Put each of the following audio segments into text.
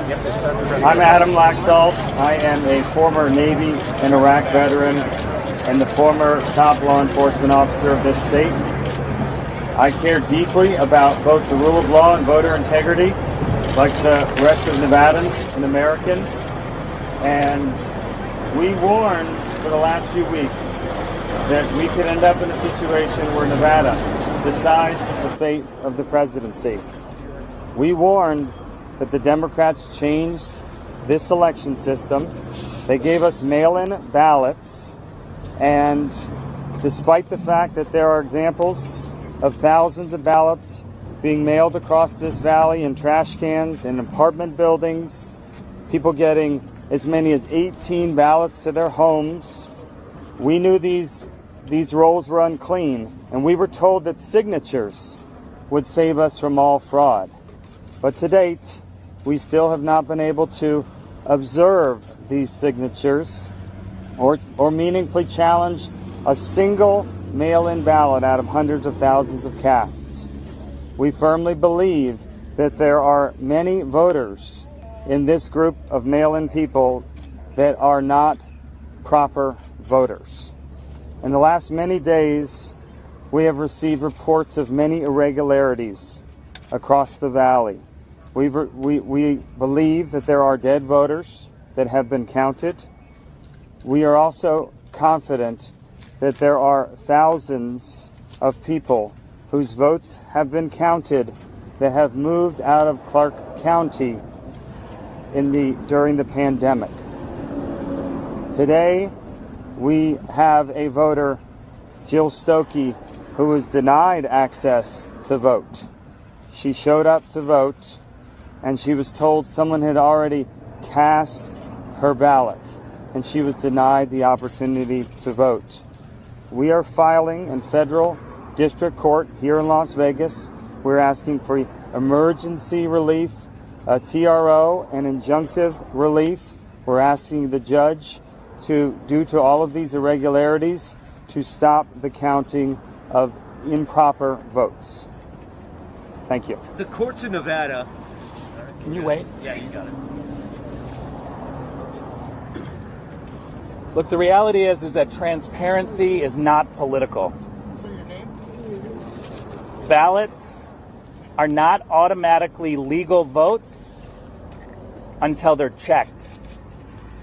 I'm Adam Laxalt. I am a former Navy and Iraq veteran and the former top law enforcement officer of this state. I care deeply about both the rule of law and voter integrity, like the rest of Nevadans and Americans. And we warned for the last few weeks that we could end up in a situation where Nevada decides the fate of the presidency. We warned that the Democrats changed this election system. They gave us mail-in ballots, and despite the fact that there are examples of thousands of ballots being mailed across this valley in trash cans in apartment buildings, people getting as many as 18 ballots to their homes, we knew these rolls were unclean, and we were told that signatures would save us from all fraud. But to date, we still have not been able to observe these signatures or meaningfully challenge a single mail-in ballot out of hundreds of thousands of casts. We firmly believe that there are many voters in this group of mail-in people that are not proper voters. In the last many days, we have received reports of many irregularities across the valley. We believe that there are dead voters that have been counted. We are also confident that there are thousands of people whose votes have been counted that have moved out of Clark County during the pandemic. Today, we have a voter, Jill Stokey, who was denied access to vote. She showed up to vote, and she was told someone had already cast her ballot, and she was denied the opportunity to vote. We are filing in federal district court here in Las Vegas. We're asking for emergency relief, a TRO, and injunctive relief. We're asking the judge due to all of these irregularities, to stop the counting of improper votes. Thank you. The courts in Nevada. Can you wait? Yeah, you got it. Look, the reality is that transparency is not political. Ballots are not automatically legal votes until they're checked.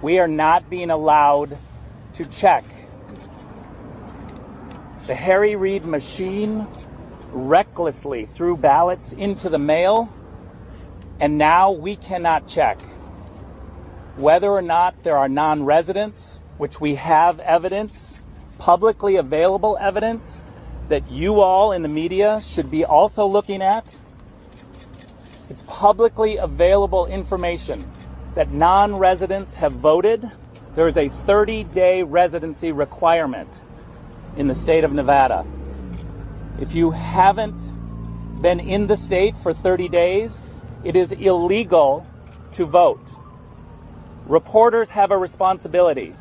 We are not being allowed to check. The Harry Reid machine recklessly threw ballots into the mail, and now we cannot check whether or not there are non-residents, which we have evidence, publicly available evidence, that you all in the media should be also looking at. It's publicly available information that non-residents have voted. There is a 30-day residency requirement in the state of Nevada. If you haven't been in the state for 30 days, it is illegal to vote. Reporters have a responsibility.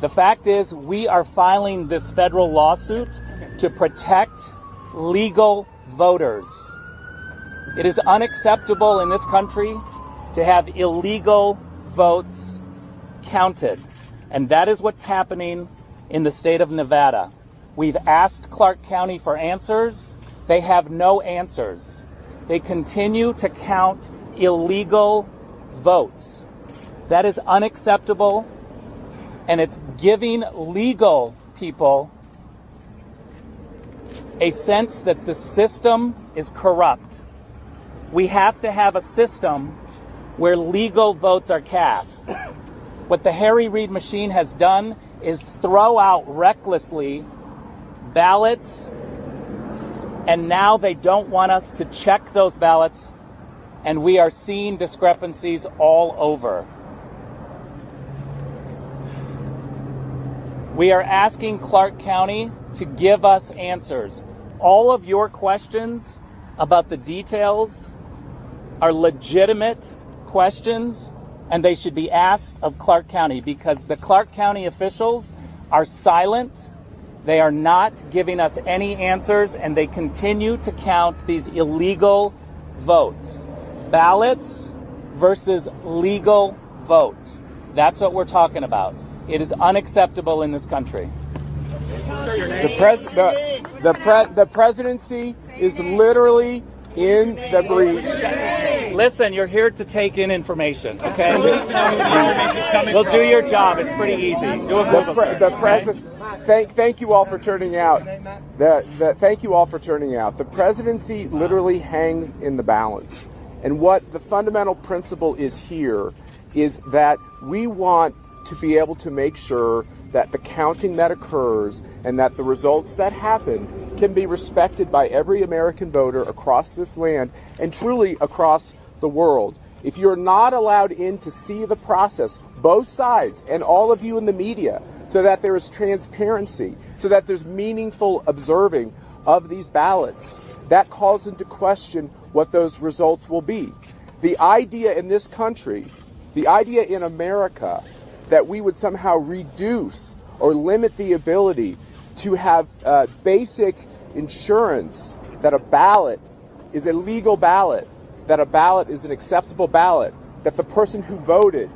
The fact is, we are filing this federal lawsuit to protect legal voters. It is unacceptable in this country to have illegal votes counted. And that is what's happening in the state of Nevada. We've asked Clark County for answers. They have no answers. They continue to count illegal votes. That is unacceptable, and it's giving legal people a sense that the system is corrupt. We have to have a system where legal votes are cast. What the Harry Reid machine has done is throw out recklessly ballots, and now they don't want us to check those ballots, and we are seeing discrepancies all over. We are asking Clark County to give us answers. All of your questions about the details are legitimate questions, and they should be asked of Clark County, because the Clark County officials are silent. They are not giving us any answers, and they continue to count these illegal votes. Ballots versus legal votes. That's what we're talking about. It is unacceptable in this country. The presidency is literally in the breach. Listen, you're here to take in information, okay? We'll do your job. It's pretty easy. Do a Google search. Thank you all for turning out. Thank you all for turning out. The presidency literally hangs in the balance. And what the fundamental principle is here is that we want to be able to make sure that the counting that occurs and that the results that happen can be respected by every American voter across this land and truly across the world. If you're not allowed in to see the process, both sides and all of you in the media, so that there is transparency, so that there's meaningful observing of these ballots, that calls into question what those results will be. The idea in this country, the idea in America, that we would somehow reduce or limit the ability to have basic insurance that a ballot is a legal ballot, that a ballot is an acceptable ballot, that the person who voted,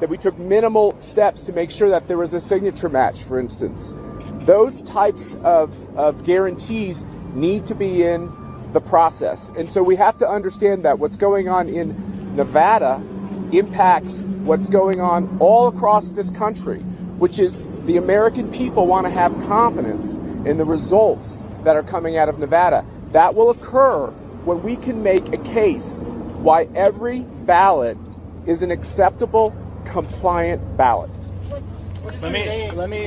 that we took minimal steps to make sure that there was a signature match, for instance. Those types of guarantees need to be in the process. And so we have to understand that what's going on in Nevada impacts what's going on all across this country, which is the American people want to have confidence in the results that are coming out of Nevada. That will occur when we can make a case why every ballot is an acceptable, compliant ballot. Let me.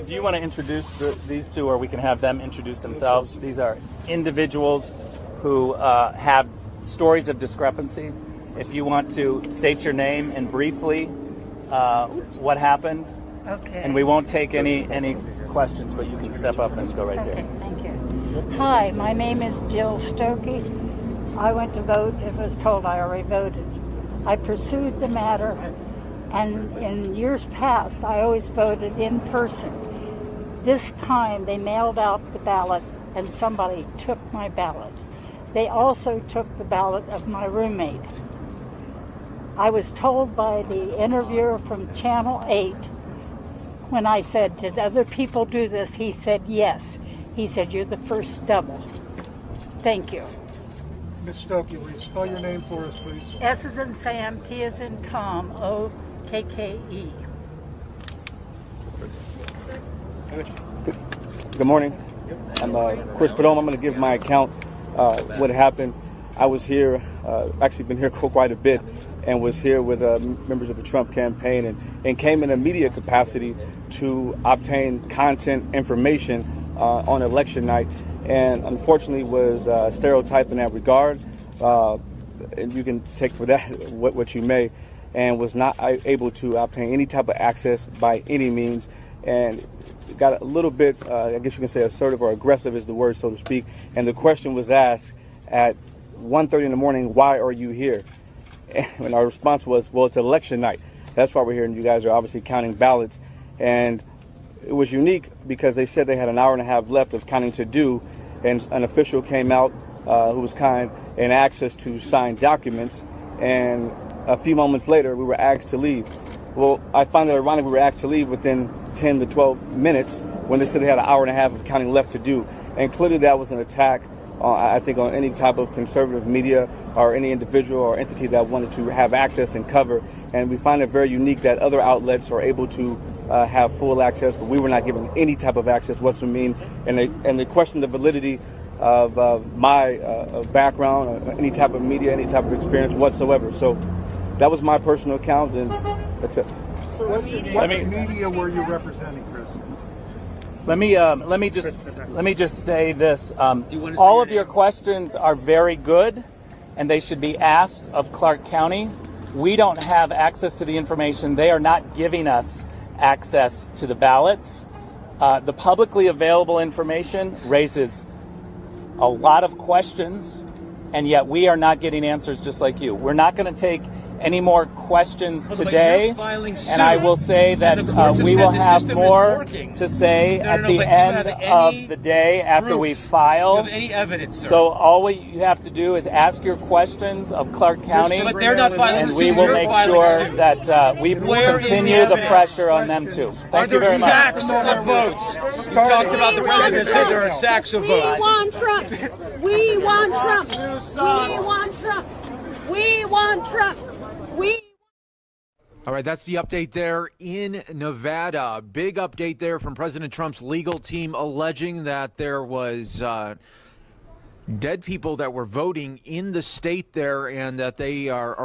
Do you want to introduce these two, or we can have them introduce themselves? These are individuals who have stories of discrepancy. If you want to state your name and briefly what happened, okay. And we won't take any questions, but you can step up and go right Okay, there. thank you. Hi, my name is Jill Stokey. I went to vote. It was told I already voted. I pursued the matter, and in years past, I always voted in person. This time, they mailed out the ballot, and somebody took my ballot. They also took the ballot of my roommate. I was told by the interviewer from Channel 8, when I said, did other people do this? He said, yes. He said, you're the first double. Thank you. Ms. Stokey, will you spell your name for us, please? S as in Sam, T as in Tom, O-K-K-E. Good morning. I'm Chris Padome. I'm going to give my account what happened. I was here, actually been here for quite a bit, and was here with members of the Trump campaign and came in a media capacity to obtain content information on election night, and unfortunately was stereotyped in that regard, and you can take for that what you may, and was not able to obtain any type of access by any means, and got a little bit, I guess you can say assertive or aggressive is the word, so to speak, and the question was asked at 1:30 in the morning, why are you here? And our response was, well, it's election night. That's why we're here, and you guys are obviously counting ballots. And it was unique because they said they had an hour and a half left of counting to do, and an official came out who was kind and asked us to sign documents, and a few moments later we were asked to leave. Well, I find it ironic we were asked to leave within 10 to 12 minutes when they said they had an hour and a half of counting left to do. And clearly that was an attack, I think, on any type of conservative media or any individual or entity that wanted to have access and cover. And we find it very unique that other outlets are able to have full access, but we were not given any type of access whatsoever. And they question the validity of my background, any type of media, any type of experience whatsoever. So that was my personal account, and that's it. So what media were you representing, Chris? Let me just say this. All of your questions are very good, and they should be asked of Clark County. We don't have access to the information. They are not giving us access to the ballots. The publicly available information raises a lot of questions, and yet we are not getting answers just like you. We're not going to take any more questions Hold on, but today, you're filing suit, and I will say that and the courts have we said will the have system is more working. to say No, at no, the but do you end have any of the day after proof? we Do you file. have any evidence, sir? So all you have to do is ask your questions of Clark County, But they're not filing and suit, we will you're make filing sure suit. that we Where is the continue the evidence? pressure on them too. Are Thank you there very much. sacks of votes? You talked about the president said there are sacks of We votes. want Trump. We want Trump. We want Trump. We want Trump. We. All right, that's the update there in Nevada. Big update there from President Trump's legal team alleging that there was dead people that were voting in the state there and that they are